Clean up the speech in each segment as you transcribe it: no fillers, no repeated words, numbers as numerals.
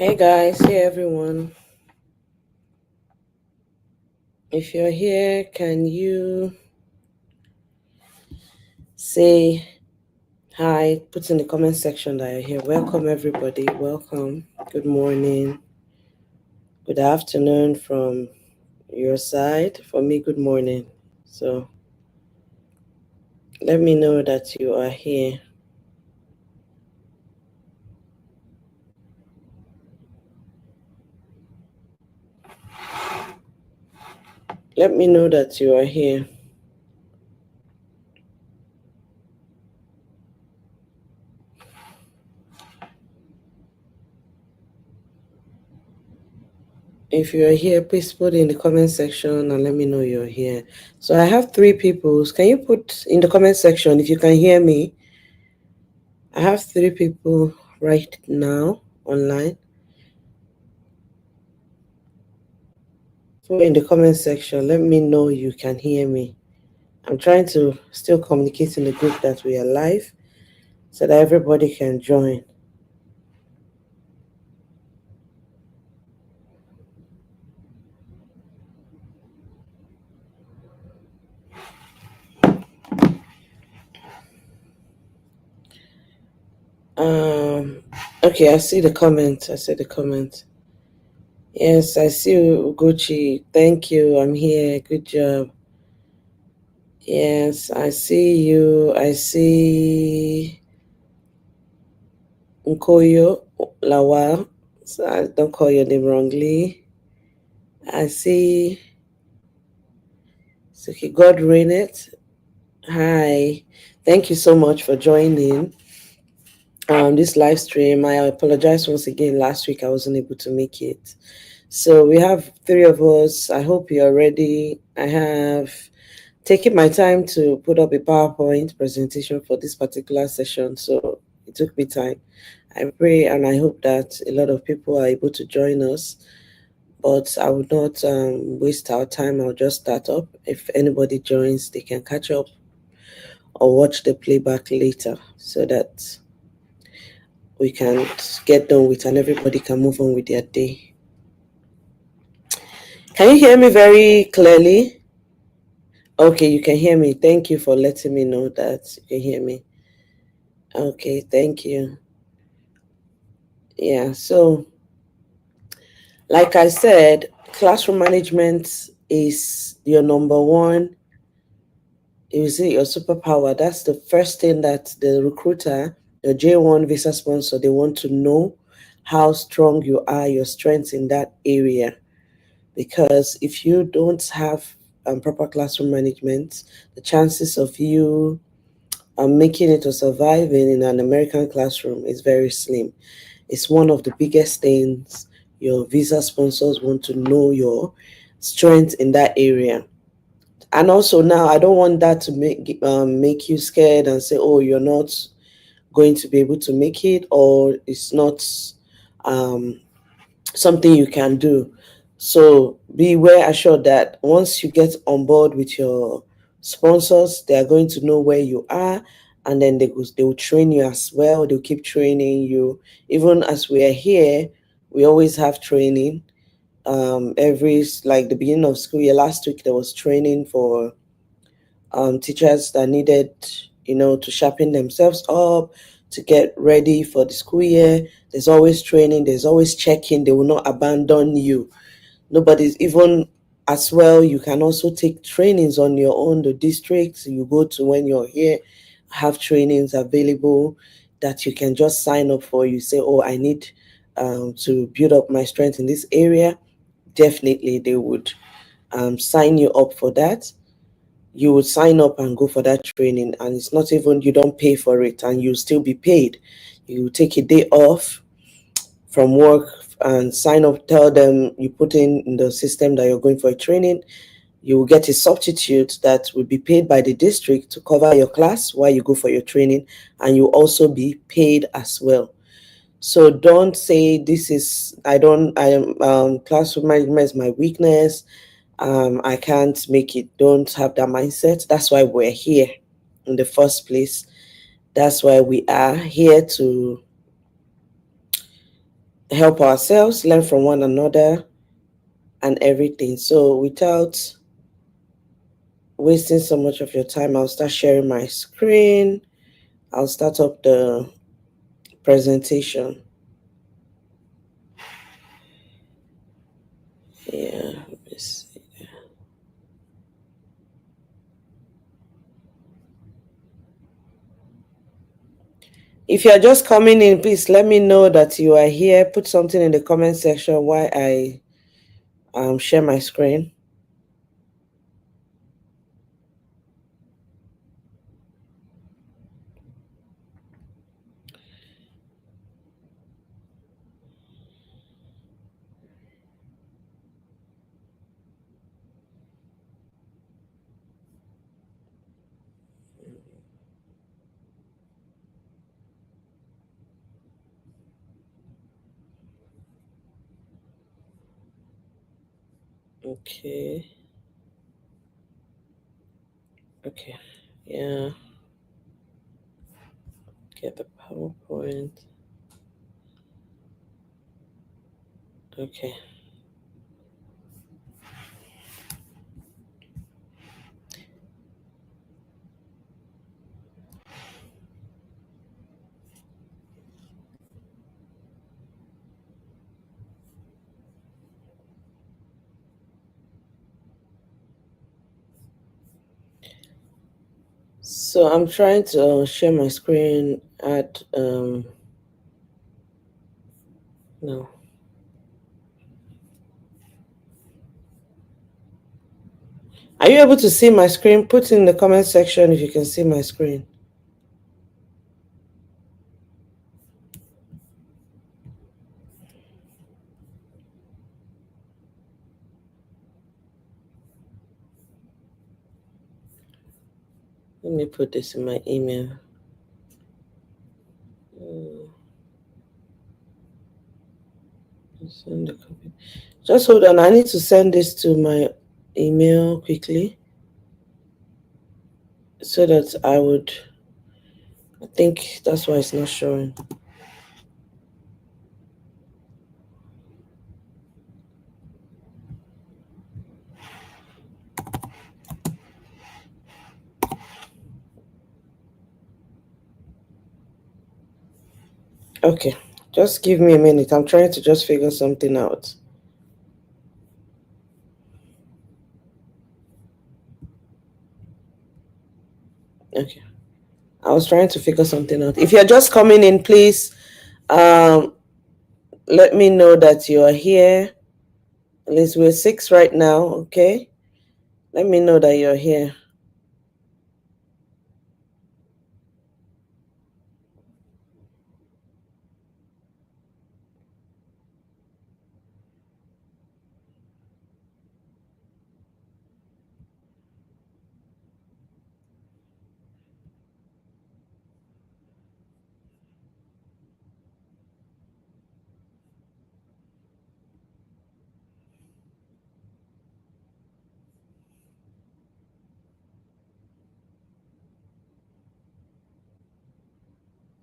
Hey guys, hey everyone. If you're here, can you say hi? Put in the comment section that you're here. Welcome everybody. Welcome. Good morning. Good afternoon from your side. For me, good morning. So let me know that you are here. Let me know that you are here. If you're here, please put in the comment section and let me know you're here. So I have 3 people. Can you put in the comment section if you can hear me? I have 3 people right now online. Put in the comment section, let me know you can hear me. I'm trying to still communicate in the group that we are live so that everybody can join. Um, okay, I see the comment. I see the comment. Yes, I see you, Gucci. Thank you. I'm here. Good job. Yes, I see you. I see Nkoyo Lawal. So I don't call your name wrongly. I see Suki. God reign it. Hi. Thank you so much for joining this live stream. I apologize once again. Last week I wasn't able to make it. So we have 3 of us. I hope you're ready. I have taken my time to put up a PowerPoint presentation for this particular session. So it took me time. I pray and I hope that a lot of people are able to join us. But I would not waste our time. I'll just start up. If anybody joins, they can catch up or watch the playback later so that we can get done with and everybody can move on with their day. Can you hear me very clearly? Okay, you can hear me. Thank you for letting me know that you can hear me. Okay, thank you. Yeah, so like I said, classroom management is your number one. Is it your superpower? That's the first thing that the recruiter, the J1 visa sponsor, they want to know how strong you are, your strengths in that area. Because if you don't have proper classroom management, the chances of you making it or surviving in an American classroom is very slim. It's one of the biggest things your visa sponsors want to know your strength in that area. And also now, I don't want that to make you scared and say, "Oh, you're not going to be able to make it," or "It's not um, something you can do." So be well assured that once you get on board with your sponsors, they are going to know where you are, and then they will train you as well. They'll keep training you. Even as we are here, we always have training. Every like the beginning of school year last week, there was training for teachers that needed, to sharpen themselves up, to get ready for the school year. There's always training, there's always checking. They will not abandon you. Nobody's even as well. You can also take trainings on your own. The districts you go to when you're here have trainings available that you can just sign up for. You say, "Oh, I need to build up my strength in this area." Definitely, they would sign you up for that. You would sign up and go for that training, and it's not even, you don't pay for it and you still be paid. You take a day off from work and sign up, tell them you put in the system that you're going for a training. You will get a substitute that will be paid by the district to cover your class while you go for your training, and you also be paid as well. So don't say this is, I am classroom management is my weakness, I can't make it. Don't have that mindset. That's why we're here in the first place. That's why we are here to help ourselves, learn from one another, and everything. So without wasting so much of your time, I'll start sharing my screen. I'll start up the presentation. Yeah, let me see. If you're just coming in, please let me know that you are here. Put something in the comment section while I share my screen. Okay. Okay. Yeah. Get the PowerPoint. Okay. So I'm trying to share my screen at no. Are you able to see my screen? Put in the comment section if you can see my screen. Let me put this in my email. Send a copy. Just hold on. I need to send this to my email quickly so that I think that's why it's not showing. Okay, just give me a minute. I'm trying to just figure something out. Okay, I was trying to figure something out. If you're just coming in, please um, let me know that you are here. At least we're 6 right now, okay? Let me know that you're here.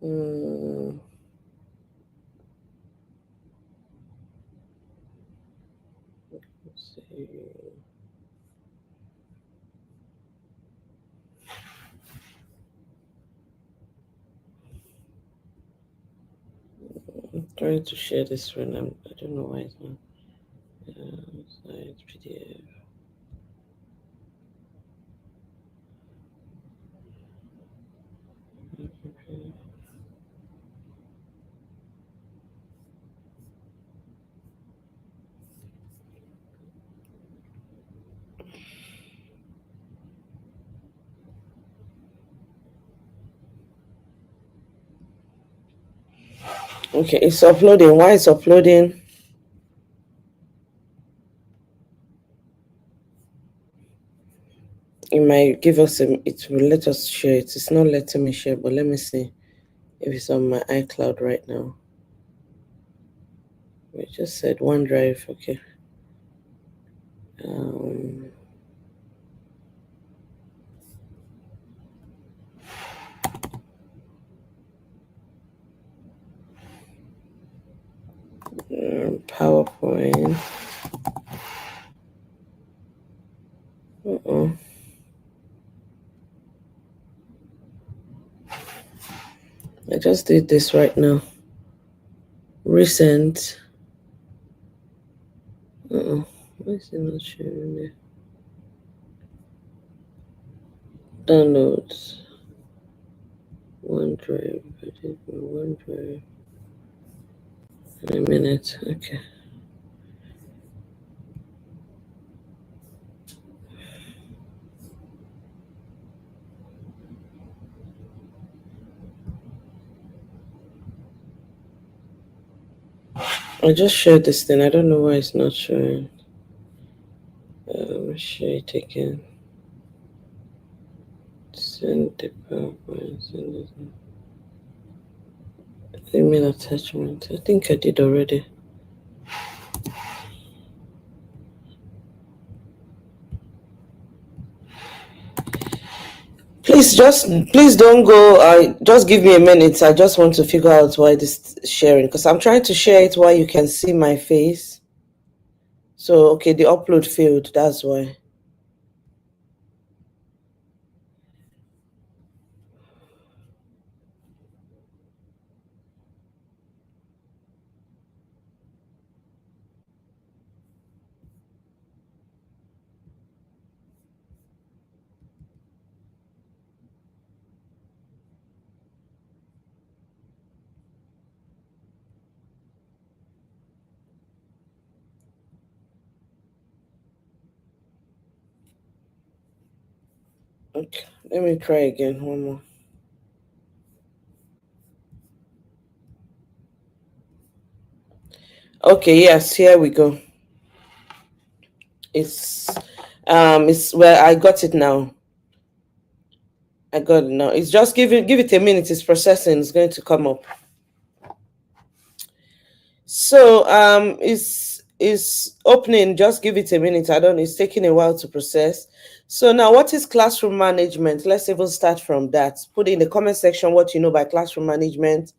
Hmm. Let's see. I'm trying to share this one. I don't know why it's not. Site PDF. Okay, it's uploading. Why it's uploading? It might give us it will let us share it. It's not letting me share, but let me see if it's on my iCloud right now. We just said OneDrive, okay. Um, PowerPoint. I just did this right now. Recent. Why is it not showing there? Downloads. OneDrive. I did my OneDrive. In a minute. Okay. I just shared this thing. I don't know why it's not showing. Share it again. Send the PowerPoint. Send it. Email attachment. I think I did already. Please don't go. Just give me a minute. I just want to figure out why this sharing, because I'm trying to share it while you can see my face. So okay, the upload failed. That's why. Okay, let me try again. One more. Okay, yes, here we go. It's well, I got it now. I got it now. It's just give it a minute. It's processing. It's going to come up. So it's opening. Just give it a minute. I don't know. It's taking a while to process. So now, what is classroom management? Let's even start from that. Put in the comment section what you know by classroom management.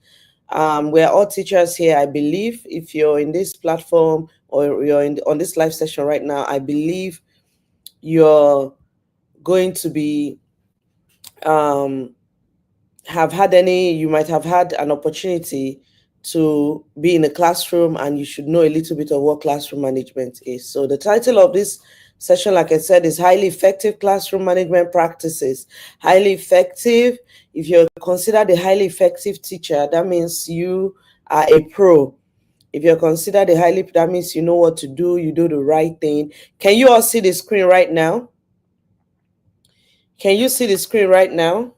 We're all teachers here, I believe. If you're in this platform or you're on this live session right now, I believe you're going to be you might have had an opportunity to be in a classroom, and you should know a little bit of what classroom management is. So the title of this session, like I said, is Highly Effective Classroom Management Practices. Highly effective. If you're considered a highly effective teacher, that means you are a pro. If you're considered that means you know what to do, you do the right thing. Can you all see the screen right now? Can you see the screen right now?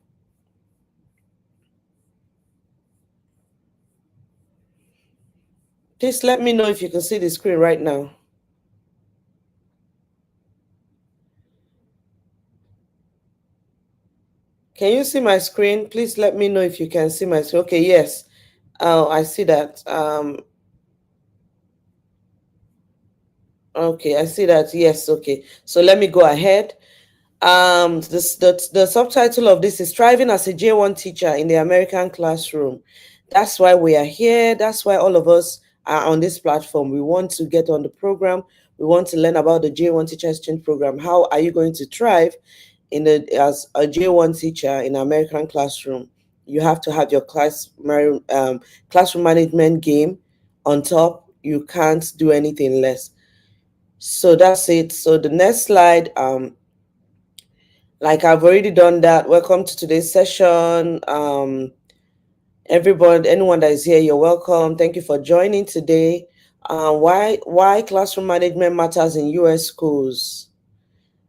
Please let me know if you can see the screen right now. Can you see my screen? Please let me know if you can see my screen. Okay, yes. Oh, I see that. Okay, I see that. Yes, okay. So let me go ahead. The subtitle of this is Thriving as a J1 Teacher in the American Classroom. That's why we are here. That's why all of us are on this platform. We want to get on the program. We want to learn about the J1 Teacher Exchange Program. How are you going to thrive as a J1 teacher in American Classroom? You have to have your classroom management game on top. You can't do anything less. So that's it. So the next slide, like I've already done that. Welcome to today's session. Everybody, anyone that is here, you're welcome. Thank you for joining today. Why classroom management matters in US schools?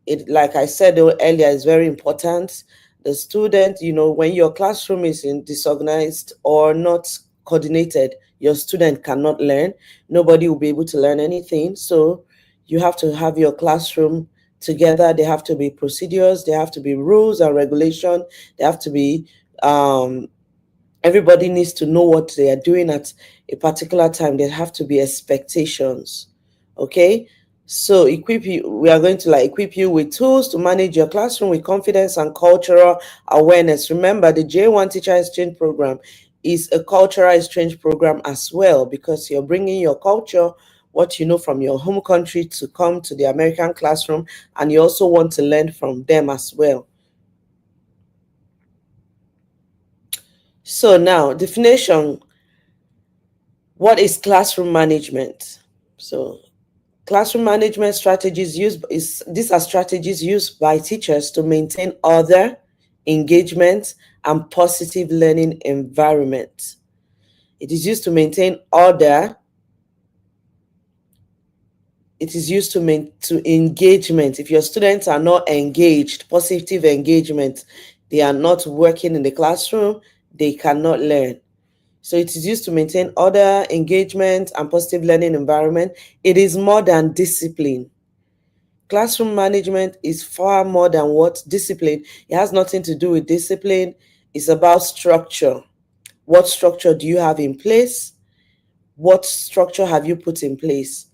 It, like I said earlier, is very important. The student, when your classroom is disorganized or not coordinated, your student cannot learn. Nobody will be able to learn anything. So you have to have your classroom together. There have to be procedures. There have to be rules and regulation. There have to be everybody needs to know what they are doing at a particular time. There have to be expectations. Okay. So we are going to equip you with tools to manage your classroom with confidence and cultural awareness. Remember, the J1 Teacher Exchange Program is a cultural exchange program as well, because you're bringing your culture, what you know from your home country, to come to the American classroom, and you also want to learn from them as well. So now, definition, what is classroom management? So classroom management strategies these are strategies used by teachers to maintain order, engagement, and positive learning environment. It is used to maintain order. It is used to engagement. If your students are not engaged, positive engagement, they are not working in the classroom, they cannot learn. So it is used to maintain order, engagement, and positive learning environment. It is more than discipline. Classroom management is far more than what discipline. It has nothing to do with discipline. It's about structure. What structure do you have in place? What structure have you put in place?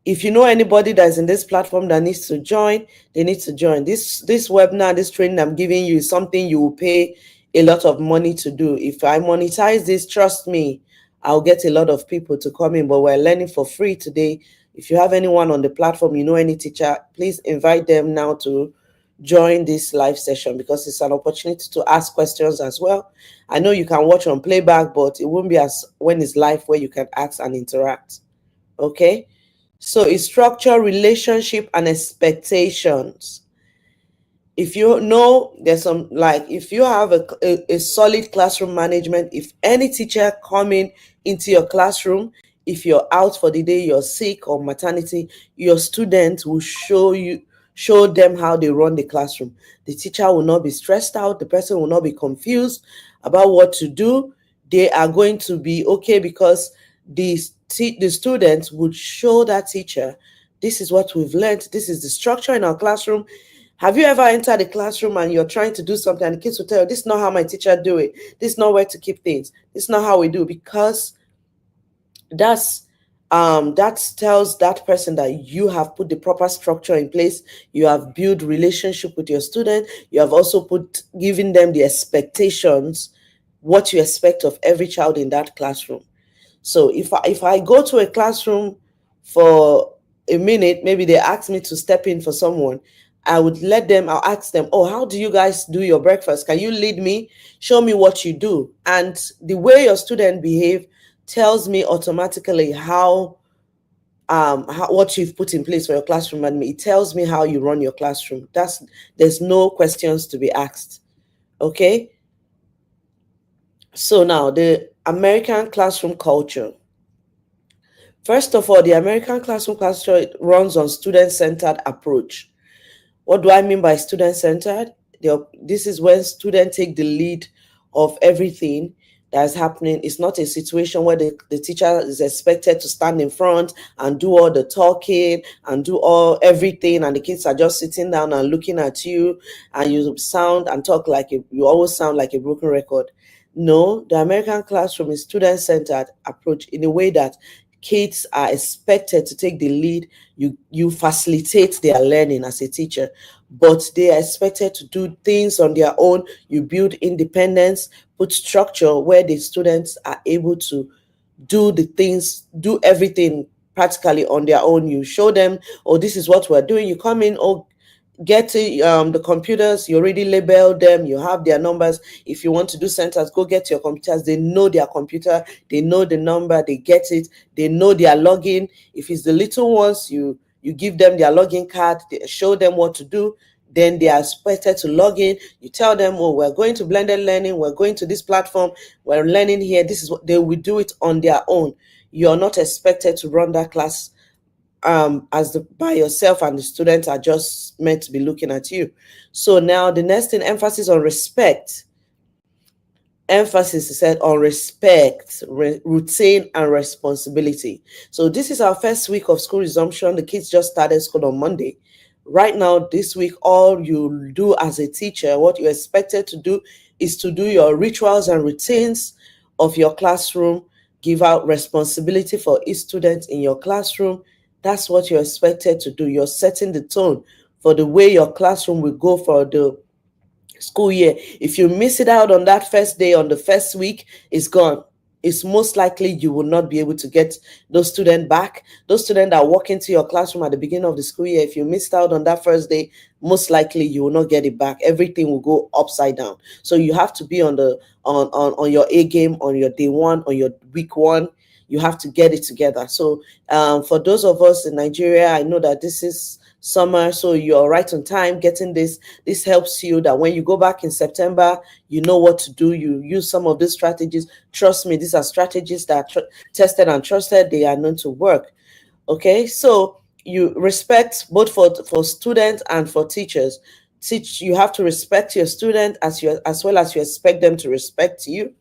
If you know anybody that's in this platform that needs to join, they need to join. This webinar, this training I'm giving you is something you will pay a lot of money to do. If I monetize this, trust me, I'll get a lot of people to come in, but we're learning for free today. If you have anyone on the platform, you know any teacher, please invite them now to join this live session, because it's an opportunity to ask questions as well. I know you can watch on playback, but it won't be as when it's live where you can ask and interact. Okay? So it's structure, relationship, and expectations. If you know there's some, like, if you have a solid classroom management, if any teacher coming into your classroom, if you're out for the day, you're sick or maternity, your students will show them how they run the classroom. The teacher will not be stressed out. The person will not be confused about what to do. They are going to be okay, because the students would show that teacher, this is what we've learned, this is the structure in our classroom. Have you ever entered a classroom and you're trying to do something and the kids will tell you, this is not how my teacher do it, this is not where to keep things, this is not how we do? Because that tells that person that you have put the proper structure in place, you have built relationship with your student, you have also given them the expectations, what you expect of every child in that classroom. So if I go to a classroom for a minute, maybe they ask me to step in for someone, I'll ask them, oh, how do you guys do your breakfast? Can you lead me? Show me what you do. And the way your student behave tells me automatically what you've put in place for your classroom. And it tells me how you run your classroom. There's no questions to be asked. Okay. So now the American classroom culture. First of all, the American classroom culture runs on student-centered approach. What do I mean by student-centered? This is when students take the lead of everything that is happening. It's not a situation where the teacher is expected to stand in front and do all the talking and do everything, and the kids are just sitting down and looking at you, and you sound and talk you always sound like a broken record. No, the American classroom is student-centered approach in a way that kids are expected to take the lead. You facilitate their learning as a teacher, but they are expected to do things on their own. You build independence, put structure where the students are able to do everything practically on their own. You show them, oh, this is what we're doing. You come in, oh, get the computers, you already labeled them, you have their numbers. If you want to do centers, go get your computers. They know their computer, they know the number, they get it, they know their login. If it's the little ones, you give them their login card, show them what to do, then they are expected to log in. You tell them, oh, we're going to blended learning, we're going to this platform, we're learning here, this is what they will do it on their own. You're not expected to run that class by yourself, and the students are just meant to be looking at you. So now the next thing, emphasis on respect. Emphasis is said on respect, routine, and responsibility. So this is our first week of school resumption. The kids just started school on Monday. Right now, this week, all you do as a teacher, what you're expected to do is to do your rituals and routines of your classroom, give out responsibility for each student in your classroom. That's what you're expected to do. You're setting the tone for the way your classroom will go for the school year. If you miss it out on that first day, on the first week, it's gone. It's most likely you will not be able to get those students back. Those students that walk into your classroom at the beginning of the school year, if you missed out on that first day, most likely you will not get it back. Everything will go upside down. So you have to be on the on your A game on your day one, on your week one. You have to get it together. So for those of us in Nigeria, I know that this is summer, so you're right on time getting this. This helps you that when you go back in September, you know what to do. You use some of these strategies. Trust me, these are strategies that are tested and trusted. They are known to work. Okay, so you respect both for students and for teachers. You have to respect your student as well as you expect them to respect you.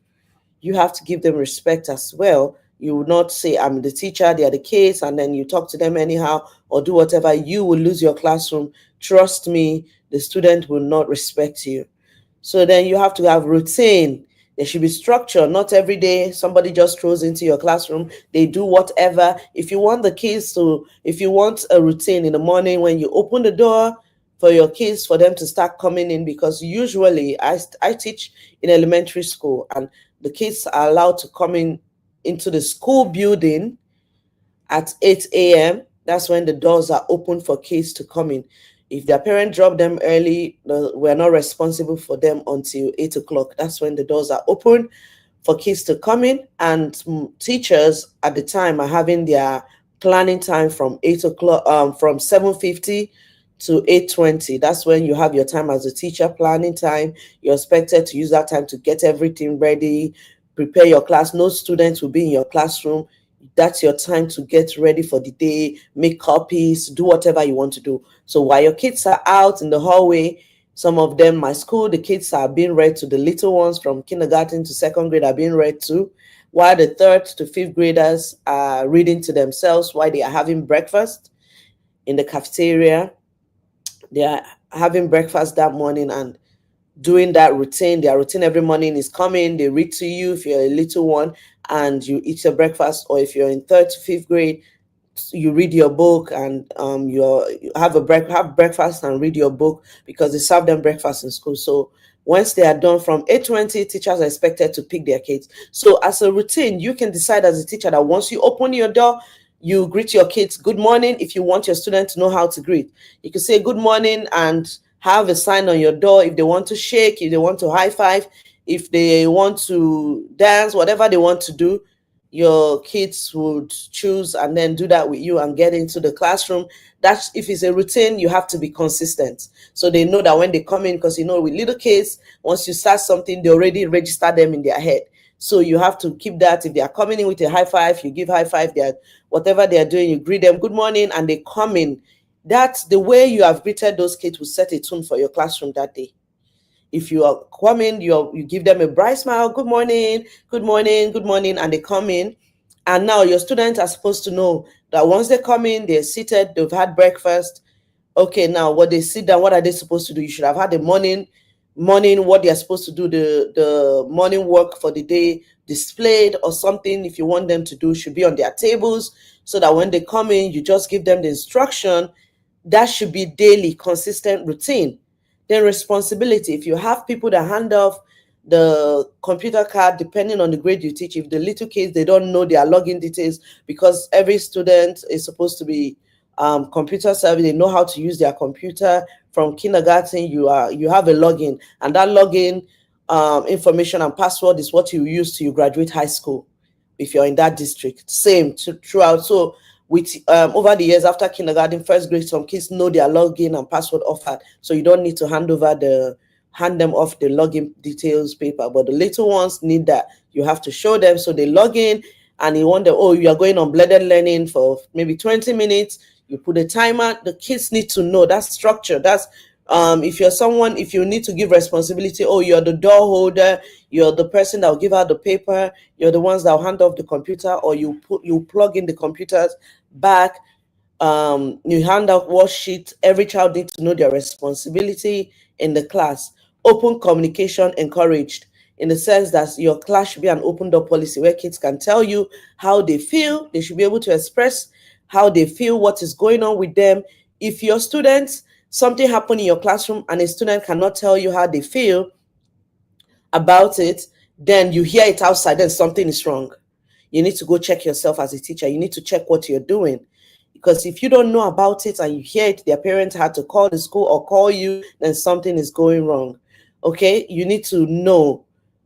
You have to give them respect as well. You will not say, I'm the teacher, they are the kids, and then you talk to them anyhow or do whatever. You will lose your classroom. Trust me, the student will not respect you. So then you have to have routine. There should be structure. Not every day somebody just throws into your classroom. They do whatever. If you want if you want a routine in the morning when you open the door for your kids, for them to start coming in, because usually I teach in elementary school, and the kids are allowed to come into the school building at 8 a.m. That's when the doors are open for kids to come in. If their parent dropped them early, we're not responsible for them until 8 o'clock. That's when the doors are open for kids to come in. And teachers at the time are having their planning time from 8 o'clock, from 7:50 to 8:20. That's when you have your time as a teacher, planning time. You're expected to use that time to get everything ready, prepare your class. No students will be in your classroom. That's your time to get ready for the day, make copies, do whatever you want to do. So while your kids are out in the hallway, some of them, my school, the kids are being read to. The little ones from kindergarten to second grade are being read to, while the third to fifth graders are reading to themselves while they are having breakfast in the cafeteria. They are having breakfast that morning and doing that routine. Their routine every morning is coming. They read to you if you're a little one and you eat your breakfast, or if you're in third to fifth grade, you read your book and you have breakfast and read your book, because they serve them breakfast in school. So once they are done from 8:20, teachers are expected to pick their kids. So as a routine, you can decide as a teacher that once you open your door, you greet your kids good morning. If you want your student to know how to greet, you can say good morning and have a sign on your door. If they want to shake, if they want to high five, if they want to dance, whatever they want to do, your kids would choose and then do that with you and get into the classroom. That's if it's a routine, you have to be consistent. So they know that when they come in, because with little kids, once you start something, they already register them in their head. So you have to keep that. If they are coming in with a high five, you give high five. Whatever they are doing, you greet them good morning, and they come in. That's the way you have greeted those kids will set a tone for your classroom that day. If you are coming, you give them a bright smile, good morning, good morning, good morning, and they come in. And now your students are supposed to know that once they come in, they're seated, they've had breakfast. Okay, now what they sit down, what are they supposed to do? You should have had the morning what they're supposed to do, the morning work for the day displayed, or something. If you want them to do, should be on their tables, so that when they come in, you just give them the instruction. That should be daily, consistent routine. Then responsibility. If you have people that hand off the computer card, depending on the grade you teach, if the little kids, they don't know their login details, because every student is supposed to be computer savvy, they know how to use their computer. From kindergarten, you have a login, and that login information and password is what you use till you graduate high school. If you're in that district, same throughout. So with over the years, after kindergarten, first grade, some kids know their login and password offered, so you don't need to hand them off the login details paper. But the little ones need that. You have to show them, so they log in, and you wonder, oh, you are going on blended learning for maybe 20 minutes. You put a timer. The kids need to know that structure. That's if you need to give responsibility, oh, you're the door holder, you're the person that will give out the paper, you're the ones that will hand off the computer, or you plug in the computers back, you hand out worksheets. Every child needs to know their responsibility in the class. Open communication encouraged, in the sense that your class should be an open door policy where kids can tell you how they feel. They should be able to express how they feel, what is going on with them. If your students something happened in your classroom and a student cannot tell you how they feel about it, then you hear it outside, then something is wrong. You need to go check yourself as a teacher. You need to check what you're doing. Because if you don't know about it and you hear it, their parents had to call the school or call you, then something is going wrong. Okay? You need to know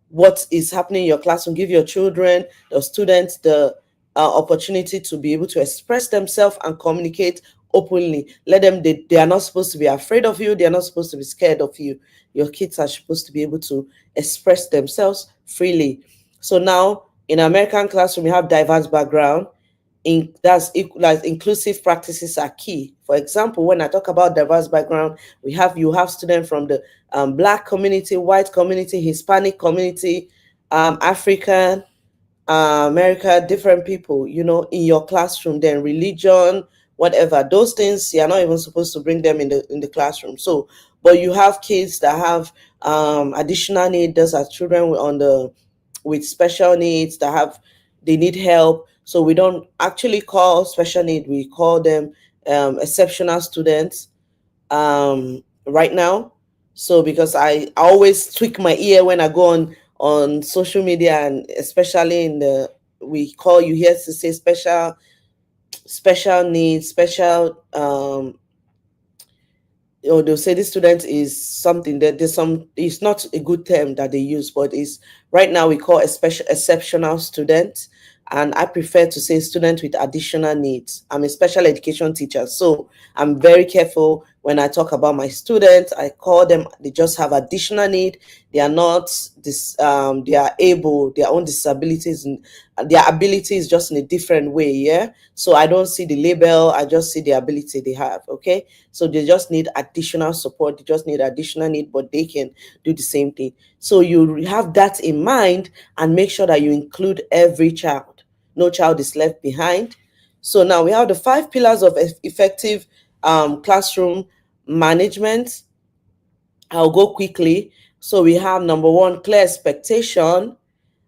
what is happening in your classroom. Give your children, the students, the opportunity to be able to express themselves and communicate openly. Let them, they are not supposed to be afraid of you. They are not supposed to be scared of you. Your kids are supposed to be able to express themselves freely. So now in American classroom, we have diverse background. Like inclusive practices are key. For example, when I talk about diverse background, you have students from the Black community, white community, Hispanic community, African, America, different people, in your classroom. Then religion, whatever, those things you're not even supposed to bring them in the classroom. So, but you have kids that have additional needs. Those are children with special needs that they need help. So we don't actually call special need, we call them exceptional students right now. So because I always tweak my ear when I go on social media, and especially we call you here to say special needs, special they'll say this student is something that it's not a good term that they use, but it's right now we call a special exceptional student. And I prefer to say student with additional needs. I'm a special education teacher, so I'm very careful when I talk about my students. I call them, they just have additional need. They are not this they are able, their own disabilities, and their ability is just in a different way. Yeah, so I don't see the label, I just see the ability they have. Okay, so they just need additional support, they just need additional need, but they can do the same thing. So you have that in mind and make sure that you include every child. No child is left behind. So now we have the 5 pillars of effective classroom management. I'll go quickly. So we have number 1, clear expectation.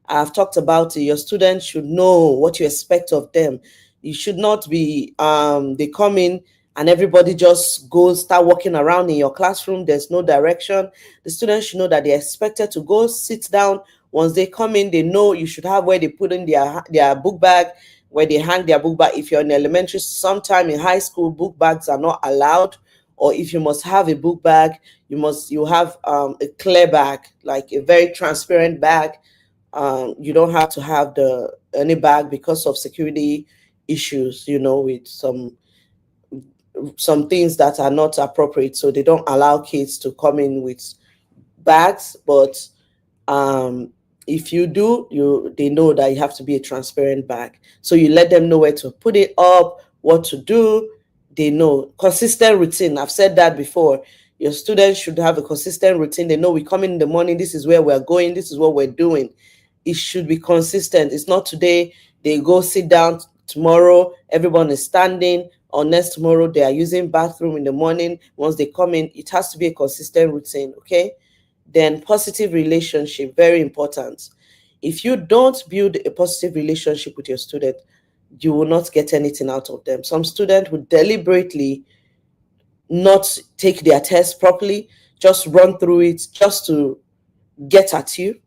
I've talked about it. Your students should know what you expect of them. You should not be they come in and everybody just goes start walking around in your classroom. There's no direction. The students should know that they're expected to go sit down. Once they come in, they know you should have where they put in their book bag, where they hang their book bag. If you're in elementary, sometime in high school, book bags are not allowed. Or if you must have a book bag, you have a clear bag, like a very transparent bag. You don't have to have any bag because of security issues, with some things that are not appropriate. So they don't allow kids to come in with bags. But if you do, they know that you have to be a transparent bag. So you let them know where to put it up, what to do. They know. Consistent routine. I've said that before. Your students should have a consistent routine. They know we come in the morning, this is where we're going, this is what we're doing. It should be consistent. It's not today they go sit down, tomorrow everyone is standing, or next tomorrow they are using bathroom in the morning. Once they come in, it has to be a consistent routine. Okay. Then positive relationship, very important. If you don't build a positive relationship with your student, you will not get anything out of them. Some students would deliberately not take their test properly, just run through it just to get at you.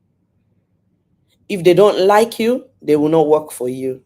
If they don't like you, they will not work for you.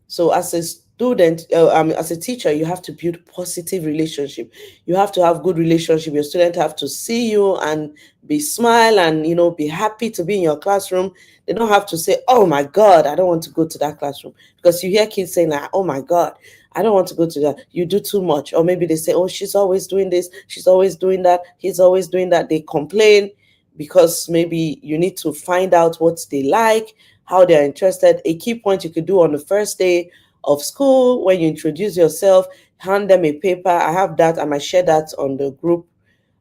So as a student, as a teacher, you have to build positive relationship. You have to have good relationship. Your students have to see you and be smile and be happy to be in your classroom. They don't have to say, "Oh my God, I don't want to go to that classroom," because you hear kids saying that, "Oh my God, I don't want to go to that. You do too much." Or maybe they say, "Oh, she's always doing this. She's always doing that. He's always doing that." They complain because maybe you need to find out what they like, how they're interested. A key point you could do on the first day of school, when you introduce yourself, hand them a paper. I have that. I might share that on the group.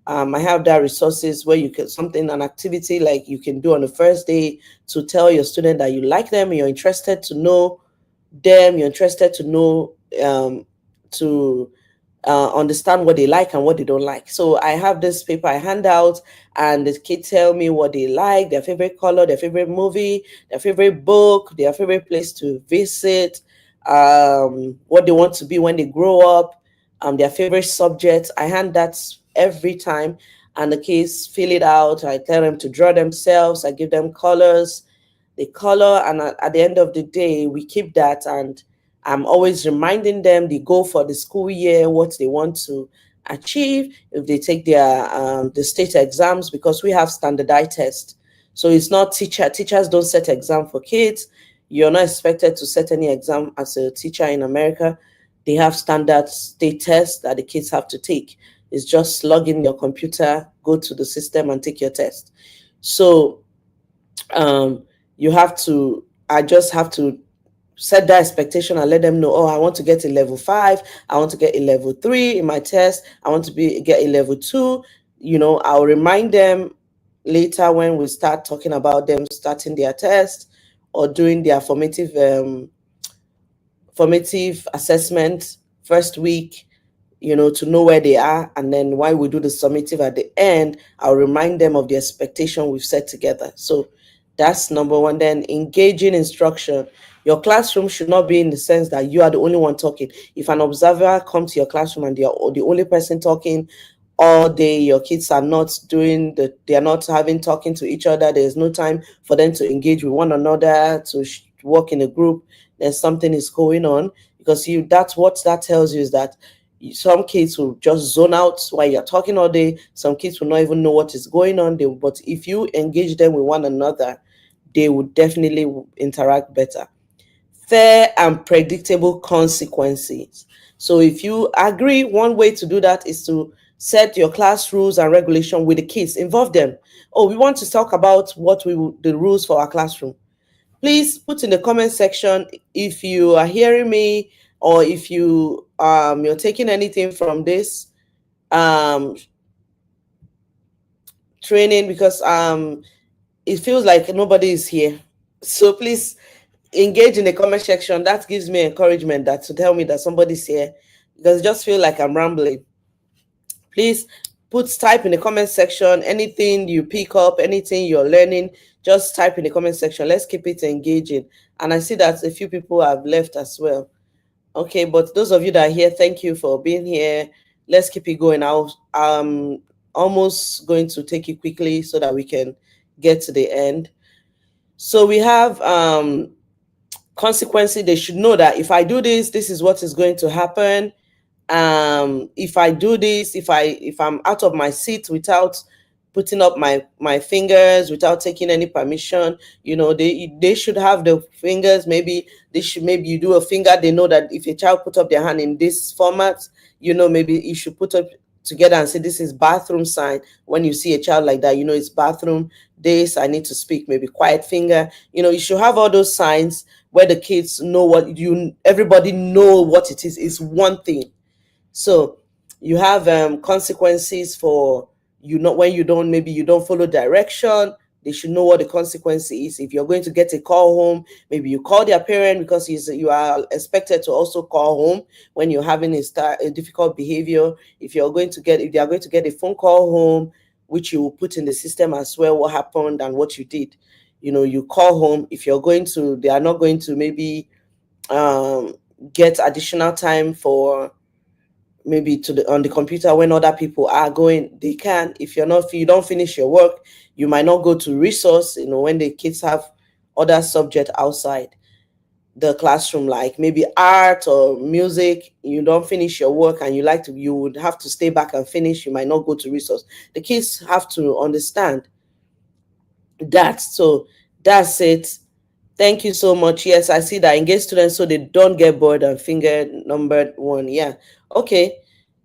I have that resources where you can an activity like you can do on the first day to tell your student that you like them, you're interested to know them, you're interested to know to understand what they like and what they don't like. So I have this paper I hand out, and the kids tell me what they like, their favorite color, their favorite movie, their favorite book, their favorite place to visit, what they want to be when they grow up, their favorite subjects. I hand that every time, and the kids fill it out. I tell them to draw themselves. I give them colors, the color, and at the end of the day, we keep that. And I'm always reminding them the goal for the school year, what they want to achieve if they take their the state exams, because we have standardized tests. So it's not teachers don't set exam for kids. You're not expected to set any exam as a teacher in America. They have standard state tests that the kids have to take. It's just log in your computer, go to the system and take your test. So um, you have to, I just have to set that expectation and let them know, oh, I want to get a level 5, I want to get a level 3 in my test, I want to get a level 2. I'll remind them later when we start talking about them starting their test or doing their formative assessment first week, to know where they are. And then while we do the summative at the end, I'll remind them of the expectation we've set together. So that's number one. Then engaging instruction. Your classroom should not be in the sense that you are the only one talking. If an observer comes to your classroom and they are the only person talking all day, your kids are not they are not having talking to each other. There's no time for them to engage with one another, to work in a group. Then something is going on, because that's what that tells you, is that some kids will just zone out while you're talking all day. Some kids will not even know what is going on. But if you engage them with one another, they would definitely interact better. Fair and predictable consequences. So if you agree, one way to do that is to set your class rules and regulation with the kids. Involve them. Oh, we want to talk about the rules for our classroom. Please put in the comment section if you are hearing me, or if you're taking anything from this training, because it feels like nobody is here. So please engage in the comment section. That gives me encouragement, that to tell me that somebody's here, because I just feel like I'm rambling. Please type in the comment section anything you pick up, anything you're learning. Just type in the comment section. Let's keep it engaging. And I see that a few people have left as well. Okay, but those of you that are here, thank you for being here. Let's keep it going. I'm almost going to take it quickly so that we can get to the end. So we have consequences. They should know that if I do this, this is what is going to happen. If I do this, if I'm out of my seat without putting up my fingers, without taking any permission, they should have the fingers. Maybe you do a finger. They know that if a child put up their hand in this format, maybe you should put up together and say, this is bathroom sign. When you see a child like that, it's bathroom. This, I need to speak, maybe quiet finger. You should have all those signs where the kids know everybody know what it is. It's one thing. So you have consequences for when you don't follow direction. They should know what the consequence is. If you're going to get a call home, maybe you call their parent, because you are expected to also call home when you're having a difficult behavior. If they are going to get a phone call home, which you will put in the system as well, what happened and what you did. You call home. If they are not going to maybe get additional time for maybe on the computer when other people are going, they can. If you don't finish your work, you might not go to resource, when the kids have other subject outside the classroom, like maybe art or music. You don't finish your work and you would have to stay back and finish. You might not go to resource. The kids have to understand that. So that's it. Thank you so much. Yes, I see that. Engage students so they don't get bored, and finger number 1. Yeah. Okay.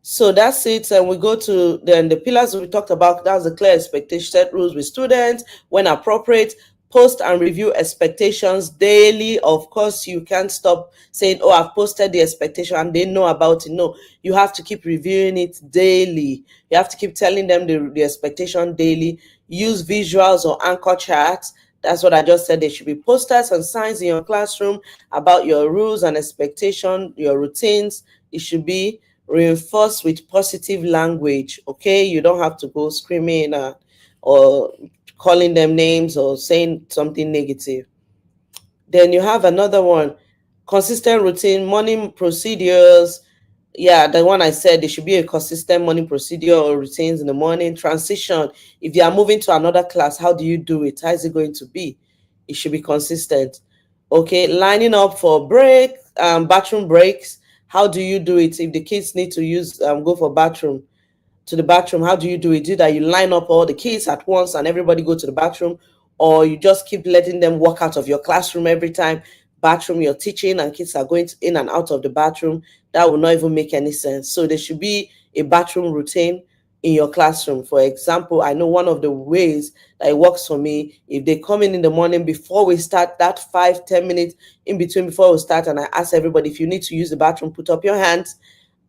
So that's it. And we go to then the pillars we talked about. That's the clear expectation, set rules with students when appropriate, post and review expectations daily. Of course, you can't stop saying, oh, I've posted the expectation and they know about it. No, you have to keep reviewing it daily. You have to keep telling them the expectation daily. Use visuals or anchor charts. That's what I just said. There should be posters and signs in your classroom about your rules and expectation, your routines. It should be reinforced with positive language. Okay, you don't have to go screaming or calling them names or saying something negative. Then you have another one: consistent routine, morning procedures, Yeah, the one I said, there should be a consistent morning procedure or routines in the morning. Transition, if you are moving to another class, how do you do it? How is it going to be? It should be consistent. Okay, lining up for break, bathroom breaks. How do you do it if the kids need to use go for bathroom? To the bathroom, how do you do it? Do that you line up all the kids at once and everybody go to the bathroom, or you just keep letting them walk out of your classroom every time bathroom you're teaching and kids are going in and out of the bathroom? That will not even make any sense. So there should be a bathroom routine in your classroom. For example, I know one of the ways that it works for me, if they come in the morning before we start, that 5-10 minutes in between before we start, and I ask everybody, if you need to use the bathroom, put up your hands,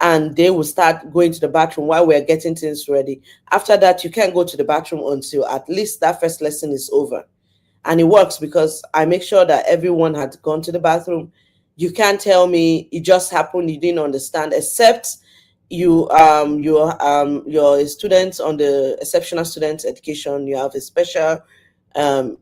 and they will start going to the bathroom while we're getting things ready. After that, you can't go to the bathroom until at least that first lesson is over. And it works because I make sure that everyone had gone to the bathroom. You can't tell me it just happened, you didn't understand, except you're a student on the exceptional student education, you have a special um,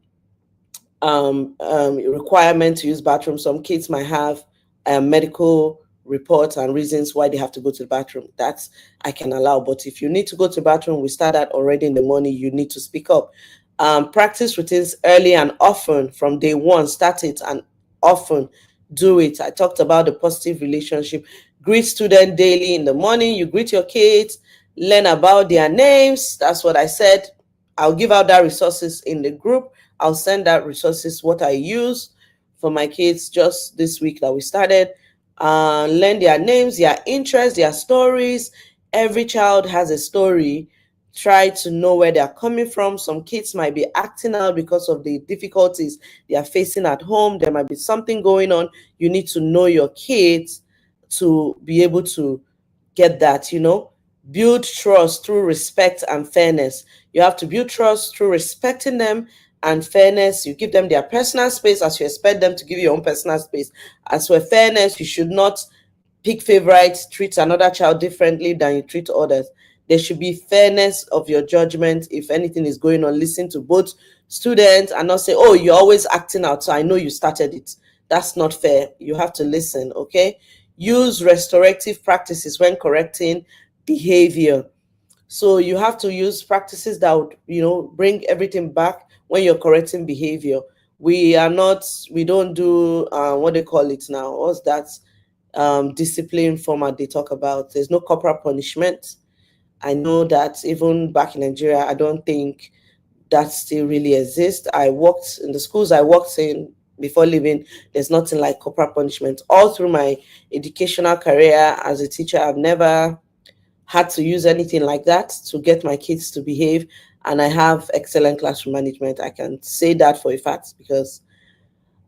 requirement to use bathroom. Some kids might have medical reports and reasons why they have to go to the bathroom. That's I can allow. But if you need to go to the bathroom, we start that already in the morning. You need to speak up. Practice routines early and often from day one. Start it and often do it. I talked about the positive relationship. Greet student daily in the morning. You greet your kids. Learn about their names. That's what I said. I'll give out that resources in the group. I'll send out resources what I use for my kids just this week that we started. Learn their names, their interests, their stories. Every child has a story. Try to know where they're coming from. Some kids might be acting out because of the difficulties they are facing at home. There might be something going on. You need to know your kids to be able to get that. Build trust through respect and fairness. You have to build trust through respecting them and fairness. You give them their personal space as you expect them to give you your own personal space. As for fairness, you should not pick favorites, treat another child differently than you treat others. There should be fairness of your judgment. If anything is going on, listen to both students and not say, oh, you're always acting out, so I know you started it. That's not fair. You have to listen, okay? Use restorative practices when correcting behavior. So you have to use practices that would, bring everything back when you're correcting behavior. We don't do what they call it now. What's that? Discipline format they talk about. There's no corporal punishment. I know that even back in Nigeria, I don't think that still really exists. I worked in the schools I worked in before leaving. There's nothing like corporal punishment. All through my educational career as a teacher, I've never had to use anything like that to get my kids to behave. And I have excellent classroom management. I can say that for a fact because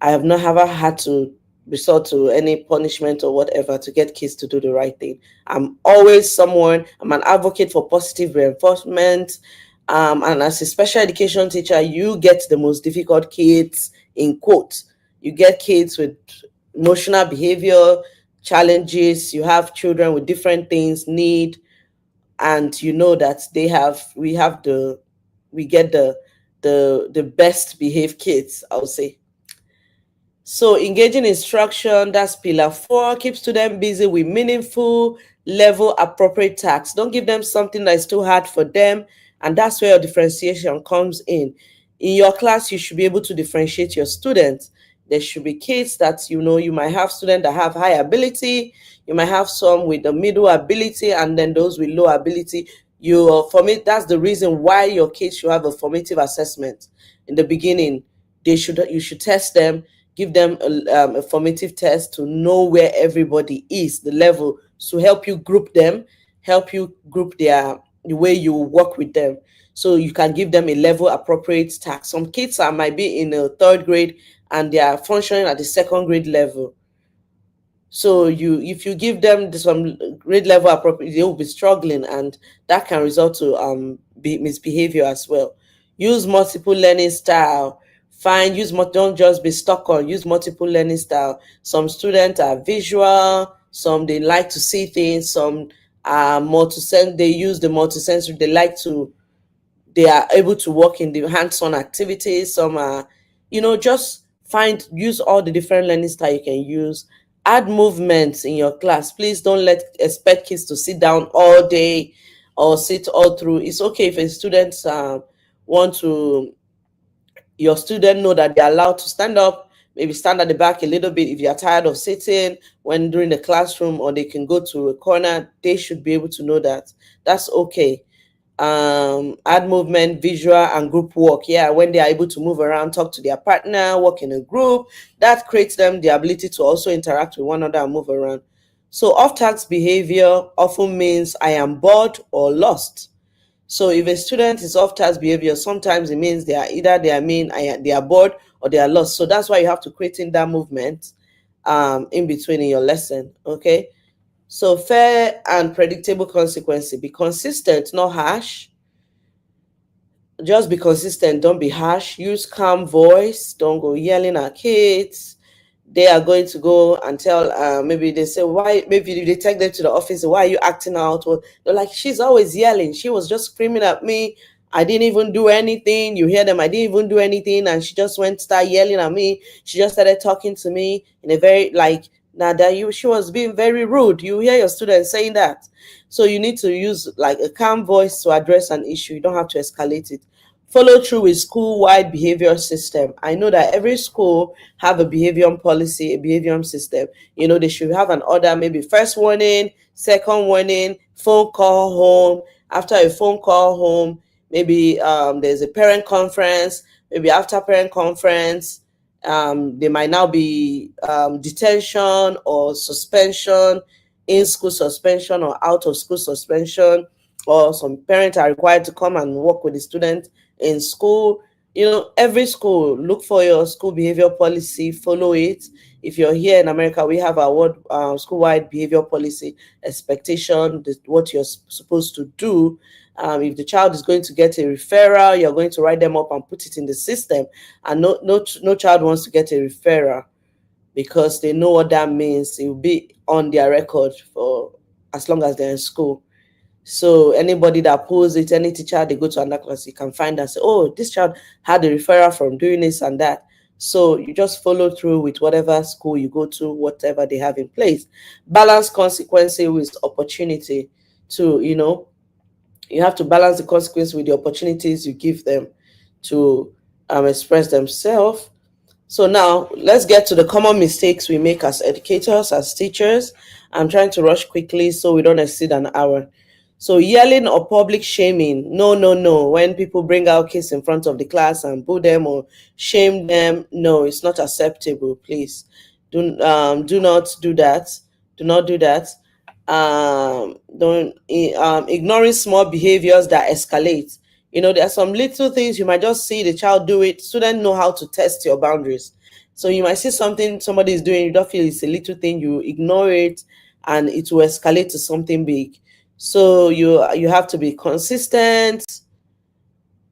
I have not ever had to resort to any punishment or whatever to get kids to do the right thing. I'm an advocate for positive reinforcement. And as a special education teacher, you get the most difficult kids, in quotes. You get kids with emotional behavior challenges. You have children with different things, need, and you know that we get the best behaved kids, I would say. So engaging instruction, that's pillar 4. Keep students busy with meaningful, level appropriate tasks. Don't give them something that is too hard for them. And that's where your differentiation comes in. In your class, you should be able to differentiate your students. There should be kids that, you might have students that have high ability. You might have some with the middle ability and then those with low ability. That's the reason why your kids should have a formative assessment in the beginning. You should test them, give them a formative test to know where everybody is, the level, to help you group them, help you group the way you work with them. So you can give them a level appropriate task. Some kids might be in a 3rd grade and they are functioning at the 2nd grade level. So if you give them some grade level appropriate, they will be struggling, and that can result to misbehavior as well. Use multiple learning style. Don't just be stuck on. Use multiple learning style. Some students are visual. Some they like to see things. Some are multisensory. They use the multisensory. They are able to work in the hands-on activities. Some are, just use all the different learning style you can use Add movements in your class. Please don't expect kids to sit down all day or sit all through. It's okay if a student want to your student know that they're allowed to stand up, maybe stand at the back a little bit if you're tired of sitting when during the classroom, or they can go to a corner. They should be able to know that. That's okay. Add movement, visual, and group work. Yeah, when they are able to move around, talk to their partner, work in a group, that creates them the ability to also interact with one another and move around. So off-task behavior often means I am bored or lost. So if a student is off task behavior, sometimes it means they are either they are bored or they are lost. So that's why you have to create in that movement in between in your lesson. Okay. So fair and predictable consequences. Be consistent, not harsh. Just be consistent, don't be harsh. Use calm voice, don't go yelling at kids. They are going to go and tell, maybe they say, why, maybe they take them to the office, why are you acting out? Well, they're like, she's always yelling, she was just screaming at me, I didn't even do anything. You hear them, I didn't even do anything, and she just went start yelling at me. She just started talking to me in a very, like, now that she was being very rude. You hear your students saying that. So you need to use like a calm voice to address an issue. You don't have to escalate it. Follow through with school-wide behavior system. I know that every school have a behavior policy, a behavior system. They should have an order, maybe first warning, second warning, phone call home. After a phone call home, maybe there's a parent conference. Maybe after parent conference, there might now be detention or suspension, in-school suspension or out-of-school suspension, or some parents are required to come and work with the student in school. Every school, look for your school behavior policy, follow it. If you're here in America, we have our school-wide behavior policy expectation, what you're supposed to do. If the child is going to get a referral, you're going to write them up and put it in the system. And no child wants to get a referral, because they know what that means. It will be on their record for as long as they're in school. So anybody that pulls it, any teacher, they go to another class, you can find and say, oh, this child had a referral from doing this and that. So you just follow through with whatever school you go to, whatever they have in place. Balance consequences with opportunity to, you have to balance the consequence with the opportunities you give them to express themselves. So now let's get to the common mistakes we make as educators, as teachers. I'm trying to rush quickly so we don't exceed an hour. So yelling or public shaming, no, no, no. When people bring out kids in front of the class and boo them or shame them, no, it's not acceptable. Please do not do that. Do not do that. Don't Ignoring small behaviors that escalate. There are some little things you might just see the child do it. Students know how to test your boundaries. So you might see something somebody is doing, you don't feel it's a little thing, you ignore it, and it will escalate to something big. So you have to be consistent.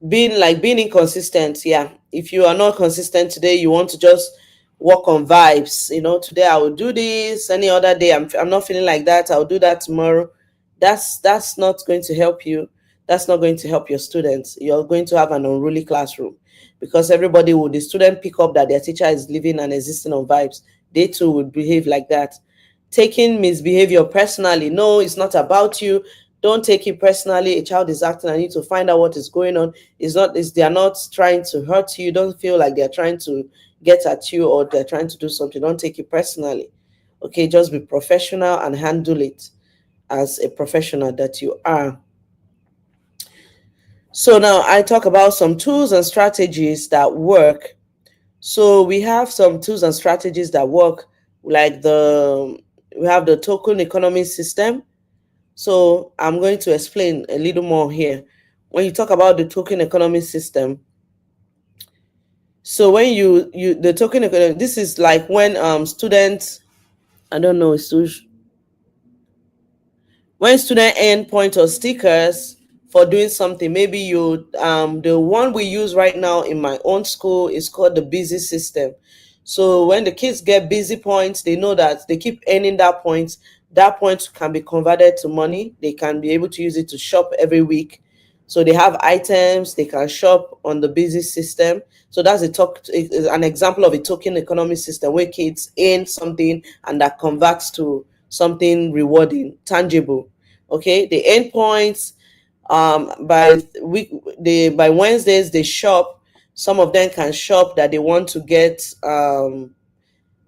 Being inconsistent, yeah. If you are not consistent today, you want to just work on vibes. Today I will do this, any other day I'm not feeling like that, I'll do that tomorrow. That's not going to help you. That's not going to help your students. You're going to have an unruly classroom, because the student pick up that their teacher is living and existing on vibes. They too would behave like that. Taking misbehavior personally, no, it's not about you. Don't take it personally. A child is acting, I need to find out what is going on. They are not trying to hurt you. Don't feel like they're trying to get at you or they're trying to do something. Don't take it personally. Okay, just be professional and handle it as a professional that you are. So now I talk about some tools and strategies that work. So we have some tools and strategies that work, like we have the token economy system. So I'm going to explain a little more here. When you talk about the token economy system, so when the token economy, this is like when students, I don't know, when student earn point or stickers for doing something. Maybe the one we use right now in my own school is called the busy system. So when the kids get busy points, they know that they keep earning that point can be converted to money. They can be able to use it to shop every week. So they have items, they can shop on the business system. So that's an example of a token economy system where kids earn something and that converts to something rewarding, tangible. Okay, they earn points. By Wednesdays they shop. Some of them can shop that they want to get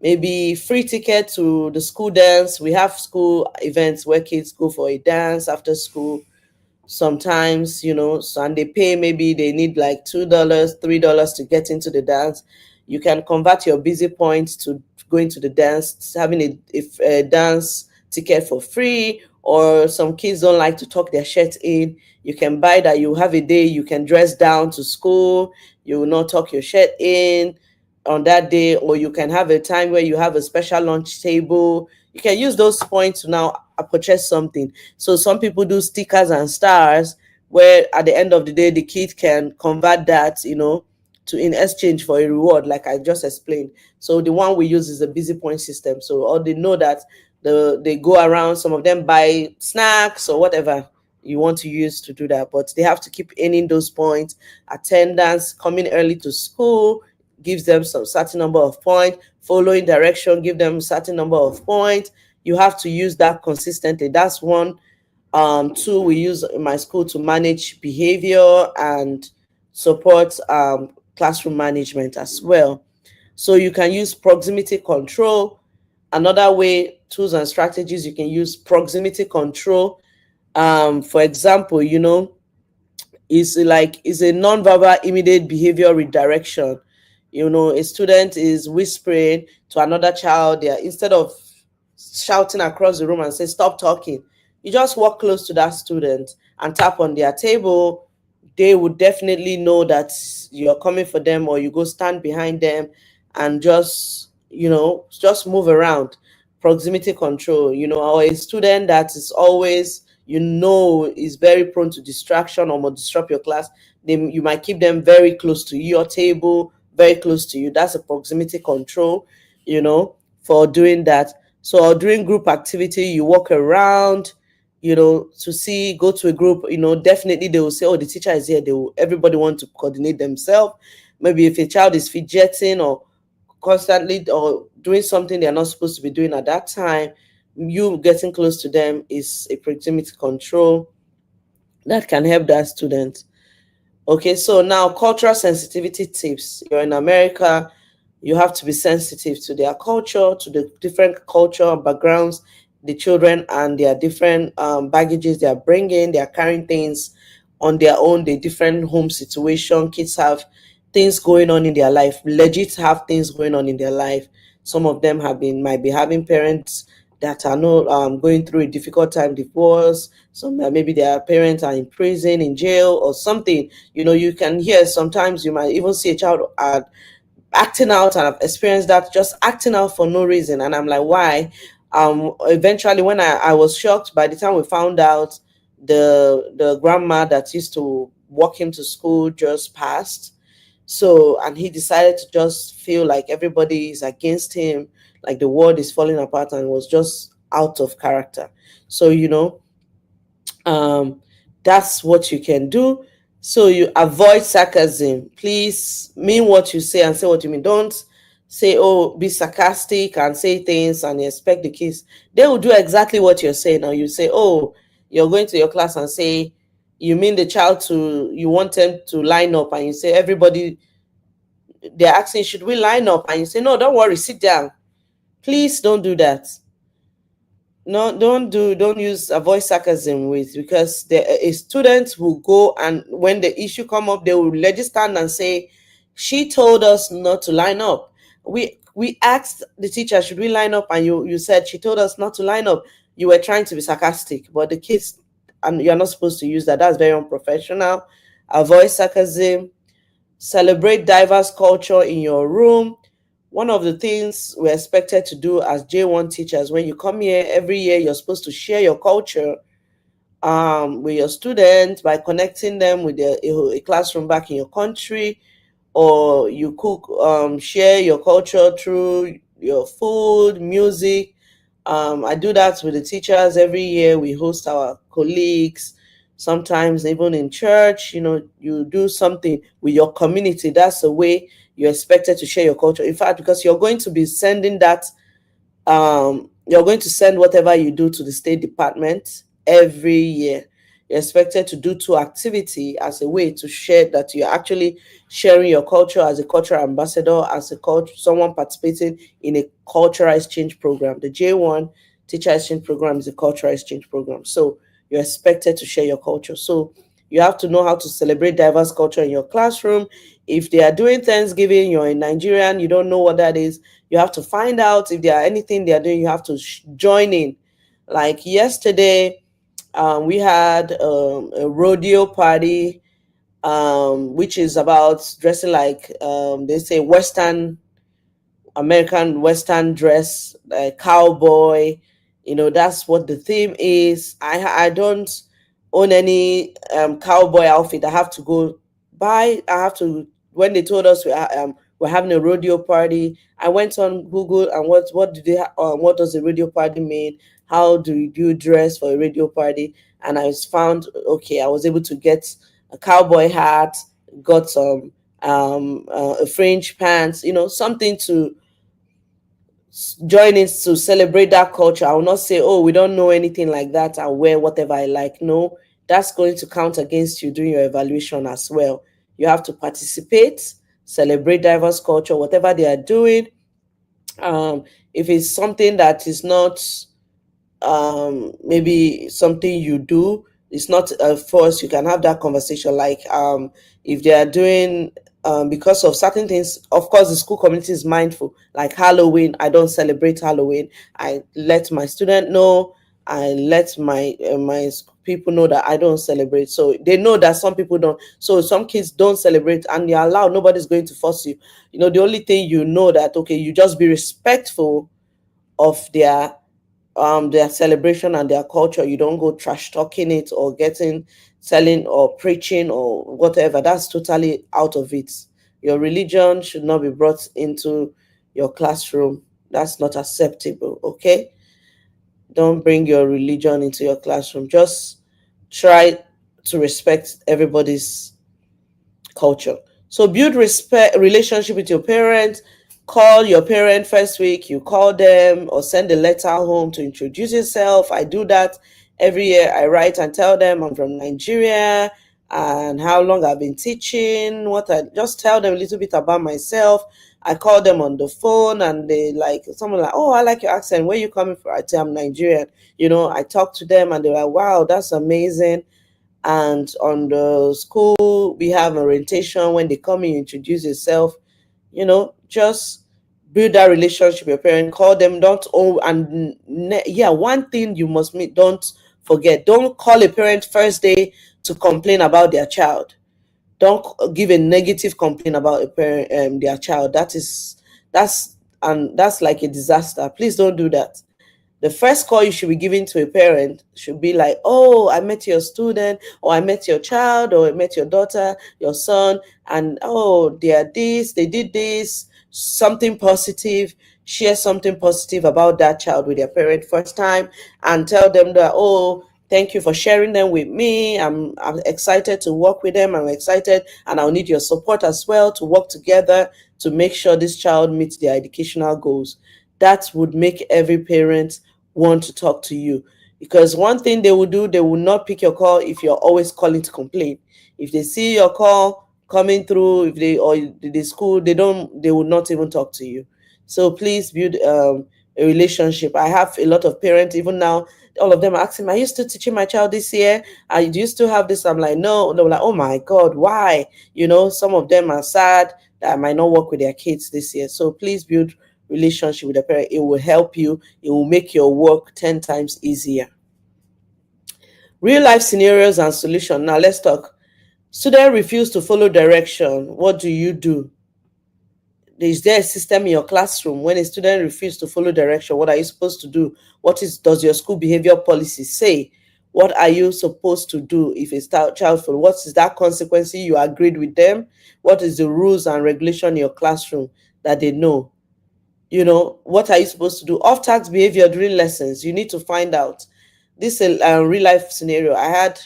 maybe free ticket to the school dance. We have school events where kids go for a dance after school sometimes, so, and they pay, maybe they need like $2, $3 to get into the dance. You can convert your busy points to going to the dance, having a dance ticket for free. Or some kids don't like to tuck their shirt in, you can buy that. You have a day you can dress down to school, you will not tuck your shirt in on that day. Or you can have a time where you have a special lunch table. You can use those points to now purchase something. So some people do stickers and stars, where at the end of the day the kid can convert that, to in exchange for a reward, like I just explained. So the one we use is a busy point system. So all they know that they go around, some of them buy snacks or whatever you want to use to do that, but they have to keep earning those points. Attendance, coming early to school gives them some certain number of points. Following direction give them a certain number of points. You have to use that consistently. That's one tool we use in my school to manage behavior and support classroom management as well. So you can use proximity control. Another way, tools and strategies, you can use proximity control. For example, is a non-verbal immediate behavior redirection. A student is whispering to another child. Instead of shouting across the room and say stop talking, you just walk close to that student and tap on their table. They would definitely know that you're coming for them. Or you go stand behind them and just move around. Proximity control. Or a student that is always, is very prone to distraction or will disrupt your class, then you might keep them very close to your table, very close to you. That's a proximity control, for doing that. So during group activity, you walk around, go to a group, definitely they will say, oh, the teacher is here. Everybody want to coordinate themselves. Maybe if a child is fidgeting or constantly or doing something they're not supposed to be doing at that time, you getting close to them is a proximity control that can help that student. Okay, so now cultural sensitivity tips. You're in America, you have to be sensitive to their culture, to the different cultural backgrounds, the children and their different baggages they are bringing. They are carrying things on their own, the different home situation. Kids have things going on in their life, legit have things going on in their life. Some of them might be having parents that are not going through a difficult time, divorce. Some maybe their parents are in prison, in jail, or something. You can hear sometimes, you might even see a child acting out, and I've experienced that, just acting out for no reason. And I'm like, why? Eventually, when I was shocked, by the time we found out, the grandma that used to walk him to school just passed. So, and he decided to just feel like everybody is against him, like the world is falling apart, and was just out of character. So, um, that's what you can do. So you avoid sarcasm. Please mean what you say and say what you mean. Don't say, oh, be sarcastic and say things and expect the kids. They will do exactly what you're saying. Or you say, oh, you're going to your class and say, you mean the child you want them to line up, and you say, everybody, they're asking, should we line up? And you say, no, don't worry, sit down. Please don't do that. No, don't use avoid sarcasm with, because a student will go, and when the issue come up, they will legit stand and say, she told us not to line up. We asked the teacher, should we line up, and you said she told us not to line up. You were trying to be sarcastic, but the kids, and you're not supposed to use that. That's very unprofessional. Avoid sarcasm. Celebrate diverse culture in your room. One of the things we're expected to do as J1 teachers, when you come here every year, you're supposed to share your culture with your students by connecting them with a classroom back in your country. Or you cook, share your culture through your food, music. I do that with the teachers every year. We host our colleagues. sometimes even in church, you do something with your community. That's the way you're expected to share your culture. In fact, because you're going to be sending that, you're going to send whatever you do to the State Department every year. You're expected to do two activity as a way to share that you're actually sharing your culture as a cultural ambassador, as a culture, someone participating in a cultural exchange program. The J1 teacher exchange program is a cultural exchange program. So you're expected to share your culture. So you have to know how to celebrate diverse culture in your classroom. If they are doing Thanksgiving, you're in Nigerian, you don't know what that is, you have to find out. If there are anything they are doing, you have to join in. Like yesterday, we had a rodeo party, which is about dressing like, they say, American Western dress, cowboy. That's what the theme is. I don't own any cowboy outfit. I have to go buy. I have to. When they told us we're having a rodeo party, I went on Google and what does a rodeo party mean? How do you dress for a rodeo party? And I was found, okay. I was able to get a cowboy hat, got some a fringe pants, something to join in to celebrate that culture. I will not say, oh, we don't know anything like that, I'll wear whatever I like. No, that's going to count against you during your evaluation as well. You have to participate, celebrate diverse culture, whatever they are doing. If it's something that is not maybe something you do, it's not a force, you can have that conversation. Like, if they are doing, because of certain things, of course the school community is mindful. Like Halloween, I don't celebrate Halloween. I let my student know, I let my people know that I don't celebrate, so they know that some people don't. So some kids don't celebrate, and you're allowed, nobody's going to force you. The only thing, that, okay, you just be respectful of their celebration and their culture. You don't go trash talking it or selling or preaching or whatever. That's totally out of it. Your religion should not be brought into your classroom. That's not acceptable. Okay, don't bring your religion into your classroom. Just try to respect everybody's culture. So build respect relationship with your parents. Call your parent first week. You call them or send a letter home to introduce yourself. I do that every year. I write and tell them I'm from Nigeria and how long I've been teaching. What I just tell them a little bit about myself. I call them on the phone and they like, someone like, oh, I like your accent. Where you coming from? I tell them I'm Nigerian. I talk to them and they're like, wow, that's amazing. And on the school, we have orientation. When they come in, introduce yourself. Just build that relationship with your parent. Call them. Don't oh and yeah, one thing you must meet. Don't forget. Don't call a parent first day to complain about their child. Don't give a negative complaint about a parent, their child. That's like a disaster. Please don't do that. The first call you should be giving to a parent should be like, oh, I met your student, or I met your child, or I met your daughter, your son, and oh, they are this, they did this, something positive. Share something positive about that child with their parent first time, and tell them that, oh, thank you for sharing them with me. I'm excited to work with them. I'm excited, and I'll need your support as well to work together to make sure this child meets their educational goals. That would make every parent want to talk to you, because one thing they will do, they will not pick your call if you're always calling to complain. If they see your call coming through, if they or the school, they will not even talk to you. So please build a relationship. I have a lot of parents even now, all of them are asking, are you still teaching my child this year? Do you still have this? I'm like, no. They're like, oh my god, why? Some of them are sad that I might not work with their kids this year. So please build relationship with the parent. It will help you. It will make your work 10 times easier. Real life scenarios and solution. Now let's talk. Student refuse to follow direction. What do you do? Is there a system in your classroom when a student refuses to follow direction? What are you supposed to do? Does your school behavior policy say? What are you supposed to do if a child follows? What is that consequence you agreed with them? What is the rules and regulation in your classroom that they know? What are you supposed to do? Off-task behavior during lessons, you need to find out. This is a real life scenario. I had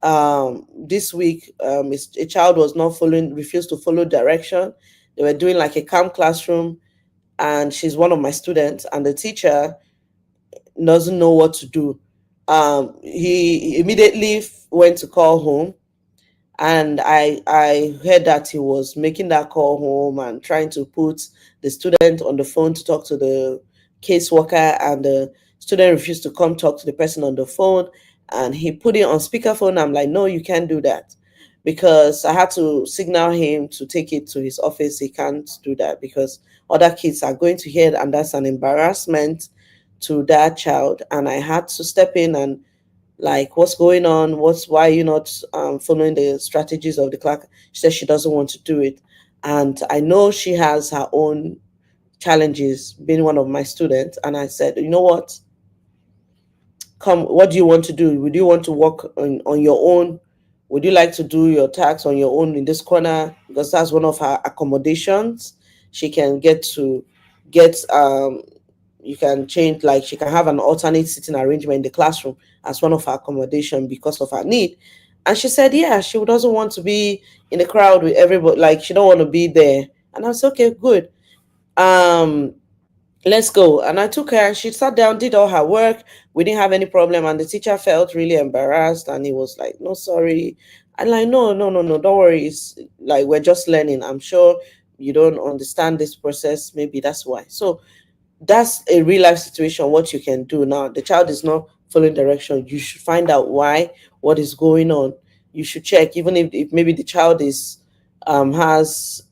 This week, a child was not following, refused to follow direction. They were doing like a calm classroom, and she's one of my students, and the teacher doesn't know what to do. He immediately went to call home, and I heard that he was making that call home and trying to put the student on the phone to talk to the caseworker, and the student refused to come talk to the person on the phone, and he put it on speakerphone. I'm like, no, you can't do that, because I had to signal him to take it to his office. He can't do that because other kids are going to hear it, and that's an embarrassment to that child. And I had to step in and, like, what's going on, why are you not following the strategies of the class? She said she doesn't want to do it, and I know she has her own challenges being one of my students. And I said, you know what, come, what do you want to do? Would you want to work on your own? Would you like to do your tasks on your own in this corner? Because that's one of her accommodations. She can get you can change, like she can have an alternate sitting arrangement in the classroom as one of her accommodation because of her need. And she said, yeah, she doesn't want to be in the crowd with everybody, like she don't want to be there. And I was okay, good. um let's go. And I took her, and she sat down, did all her work. We didn't have any problem, and the teacher felt really embarrassed, and he was like, no, sorry. And like, no, no, no, no, don't worry, it's like we're just learning. I'm sure you don't understand this process, maybe that's why. So that's a real life situation. What you can do now, the child is not following direction, you should find out why, what is going on. You should check, even if maybe the child is has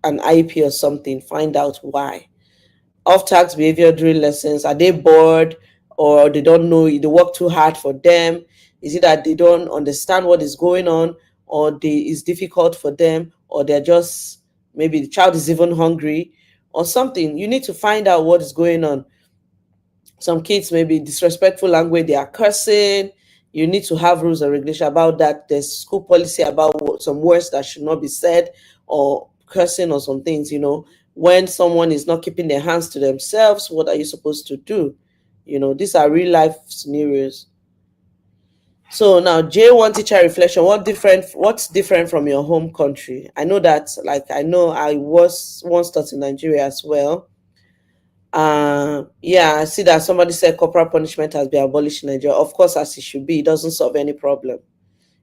an IEP or something, find out why. Off task behavior during lessons, are they bored, or they don't know, they work too hard for them? Is it that they don't understand what is going on, or it's difficult for them, or they're just, maybe the child is even hungry or something? You need to find out what is going on. Some kids may be disrespectful language, they are cursing. You need to have rules and regulation about that. There's school policy about some words that should not be said, or cursing, or some things. When someone is not keeping their hands to themselves, what are you supposed to do? These are real life scenarios. So now, J1 teacher reflection. What's different from your home country? I know that, like, I know I was once taught in Nigeria as well. Yeah, I see that somebody said corporal punishment has been abolished in Nigeria. Of course, as it should be. It doesn't solve any problem.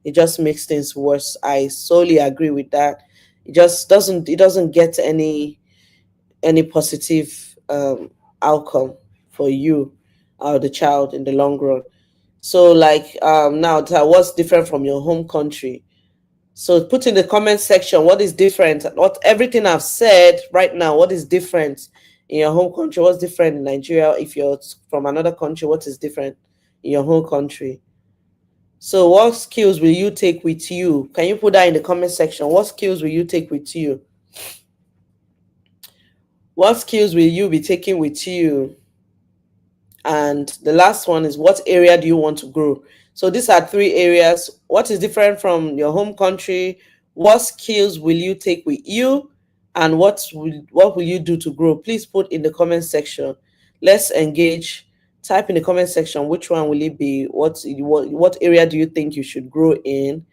It just makes things worse. I solely agree with that. It doesn't get any positive outcome for you or the child in the long run. So, like, now, what's different from your home country? So put in the comment section what is different. What everything I've said right now, what is different in your home country? What's different in Nigeria? If you're from another country, what is different in your home country? So what skills will you take with you? Can you put that in the comment section? What skills will you take with you? What skills will you be taking with you? And the last one is, what area do you want to grow? So these are 3 areas. What is different from your home country? What skills will you take with you? And what will you do to grow? Please put in the comment section. Let's engage. Type in the comment section, which one will it be? What area do you think you should grow in?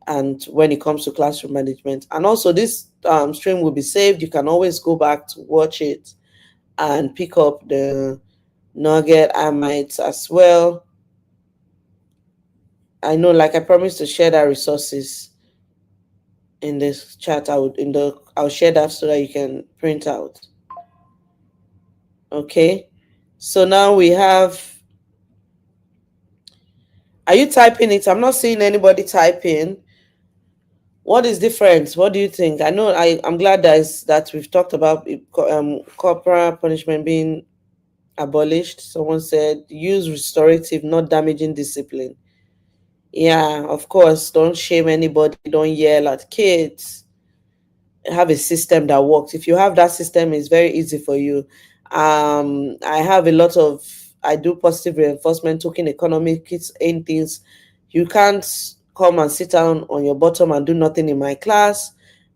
And when it comes to classroom management. And also, this stream will be saved. You can always go back to watch it and pick up the nugget I might as well. I know, like, I promised to share that resources in this chat. I'll share that so that you can print out. Okay. So now we have, are you typing it? I'm not seeing anybody typing. What is different? What do you think? I know I'm glad that we've talked about corporal punishment being abolished. Someone said use restorative, not damaging discipline. Yeah, of course. Don't shame anybody. Don't yell at kids. Have a system that works. If you have that system, it's very easy for you. I do positive reinforcement, token economy, kids ain't things. You can't come and sit down on your bottom and do nothing in my class,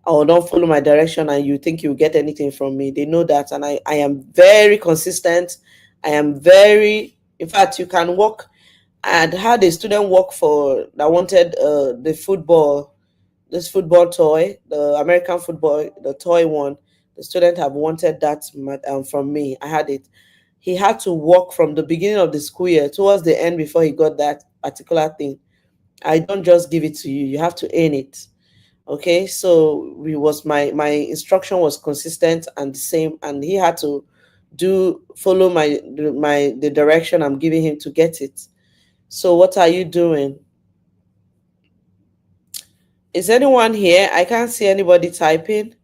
or don't follow my direction, and you think you get anything from me. They know that. And I am very consistent. In fact, you can walk. I'd had a student work for that wanted this football toy, the American football, the toy one. The student have wanted that from me. I had it. He had to work from the beginning of the school year towards the end before he got that particular thing. I don't just give it to you. You have to earn it. Okay, so we was my instruction was consistent and the same, and he had to do follow the direction I'm giving him to get it. So what are you doing? Is anyone here? I can't see anybody typing.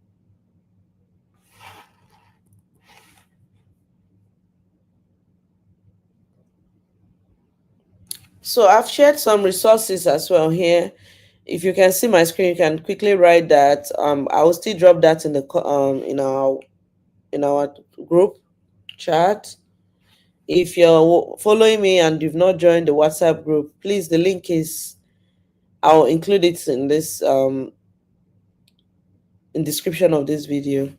So I've shared some resources as well here. If you can see my screen, you can quickly write that. I will still drop that in the in our group chat. If you're following me and you've not joined the WhatsApp group, please, the link is, I'll include it in this in description of this video.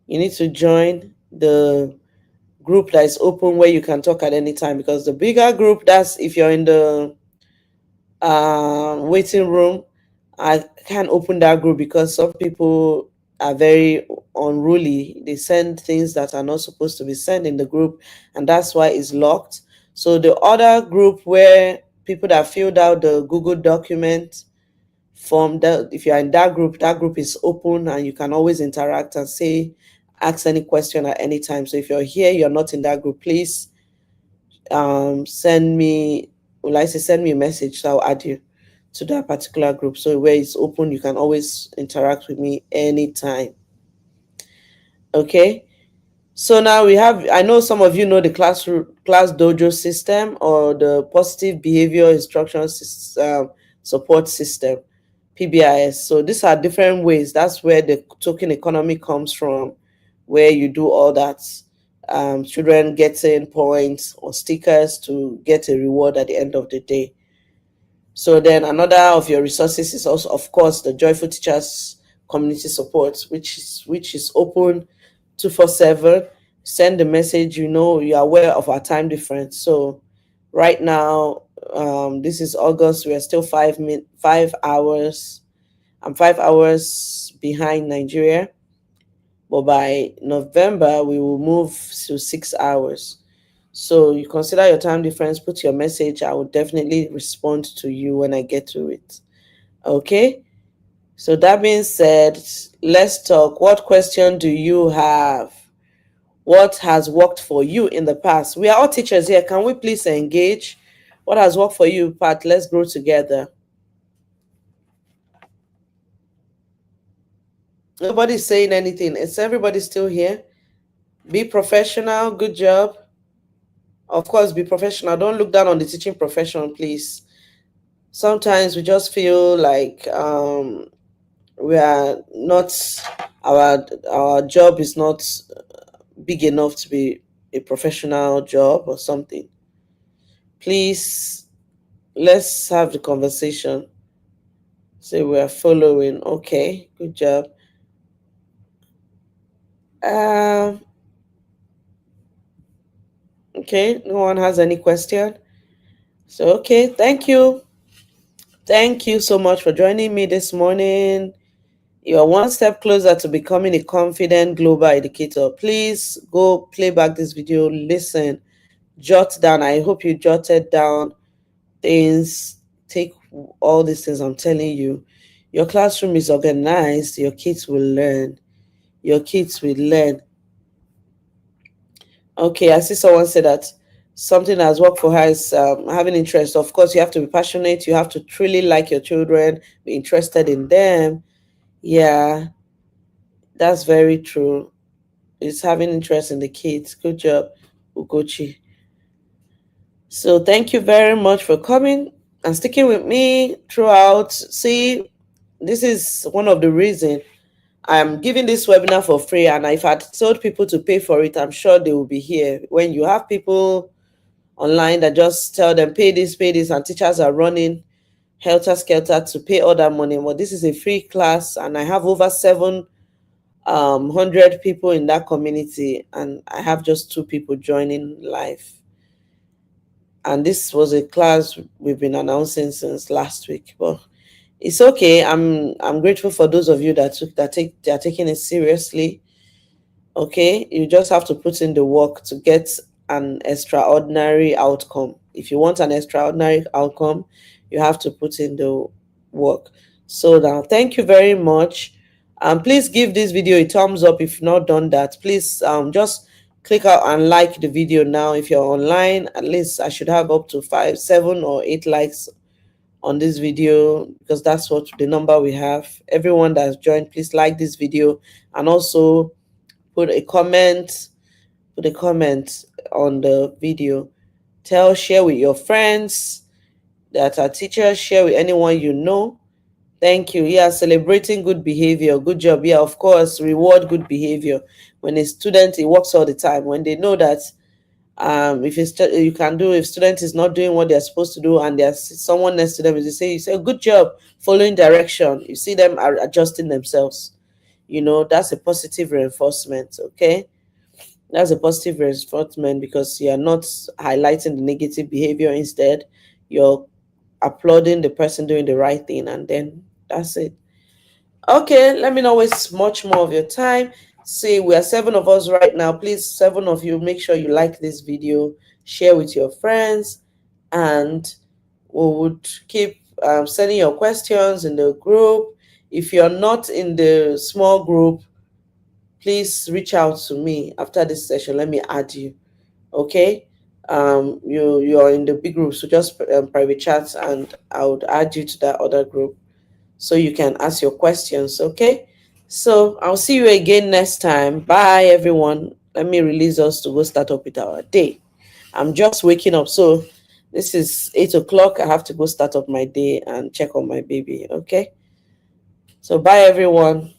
You need to join the group that is open where you can talk at any time, because the bigger group, that's if you're in the waiting room, I can't open that group because some people are very unruly. They send things that are not supposed to be sent in the group, and that's why it's locked. So the other group where people that filled out the Google document form, that if you're in that group is open and you can always interact and say, ask any question at any time. So if you're here, you're not in that group, please send me, send me a message, so I'll add you to that particular group. So where it's open, you can always interact with me anytime. Okay. So now we have, I know some of you know the class dojo system or the positive behavior instruction support system, PBIS. So these are different ways. That's where the token economy comes from, where you do all that. Children getting points or stickers to get a reward at the end of the day. So then another of your resources is also, of course, the Joyful Teachers Community Support, which is open 247. Send the message, you are aware of our time difference. So right now, this is August, we are still 5 hours. I'm 5 hours behind Nigeria. But by November, we will move to 6 hours. So you consider your time difference, put your message. I will definitely respond to you when I get to it. Okay? So that being said, let's talk. What question do you have? What has worked for you in the past? We are all teachers here. Can we please engage? What has worked for you, Pat? Let's grow together. Nobody's saying anything. Is everybody still here? Be professional. Good job. Of course, be professional. Don't look down on the teaching profession, please. Sometimes we just feel like we are not, our job is not big enough to be a professional job or something. Please, let's have the conversation. Say we are following. Okay, good job. Okay, no one has any question. So, okay, thank you. Thank you so much for joining me this morning. You're one step closer to becoming a confident global educator. Please go play back this video, listen, jot down. I hope you jotted down things. Take all these things I'm telling you. Your classroom is organized. Your kids will learn. Your kids will learn. Okay, I see someone say that something that has worked for her is having interest. Of course, you have to be passionate. You have to truly like your children, be interested in them. Yeah, that's very true. It's having interest in the kids. Good job, Ugochi. So thank you very much for coming and sticking with me throughout. See, this is one of the reasons I'm giving this webinar for free. And if I told people to pay for it, I'm sure they will be here. When you have people online that just tell them, pay this, and teachers are running helter-skelter to pay all that money. Well, this is a free class, and I have over 700 people in that community, and I have just 2 people joining live. And this was a class we've been announcing since last week. But it's okay. I'm grateful for those of you that are taking it seriously. Okay, you just have to put in the work to get an extraordinary outcome. If you want an extraordinary outcome, you have to put in the work. So now, thank you very much. Please give this video a thumbs up if you've not done that. Please just click out and like the video now. If you're online, at least I should have up to 5, 7, or 8 likes on this video, because that's what the number we have. Everyone that's joined, please like this video, and also put a comment on the video. Share with your friends that are teachers, share with anyone you know. Thank you. Yeah, celebrating good behavior. Good job. Yeah, of course, reward good behavior. When a student, it works all the time. When they know that if you can do, if student is not doing what they're supposed to do and there's someone next to them, you say good job, following direction. You see them are adjusting themselves. That's a positive reinforcement. Okay, that's a positive reinforcement, because you're not highlighting the negative behavior. Instead, you're applauding the person doing the right thing, and then that's it. Okay, let me not waste much more of your time. See, we are 7 of us right now. Please, 7 of you, make sure you like this video, share with your friends, and we would keep sending your questions in the group. If you're not in the small group, please reach out to me after this session. Let me add you. Okay, you're in the big group, so just private chats, and I would add you to that other group so you can ask your questions. Okay, so I'll see you again next time. Bye, everyone. Let me release us to go start up with our day. I'm just waking up, so this is 8 o'clock. I have to go start up my day and check on my baby. Okay, so bye, everyone.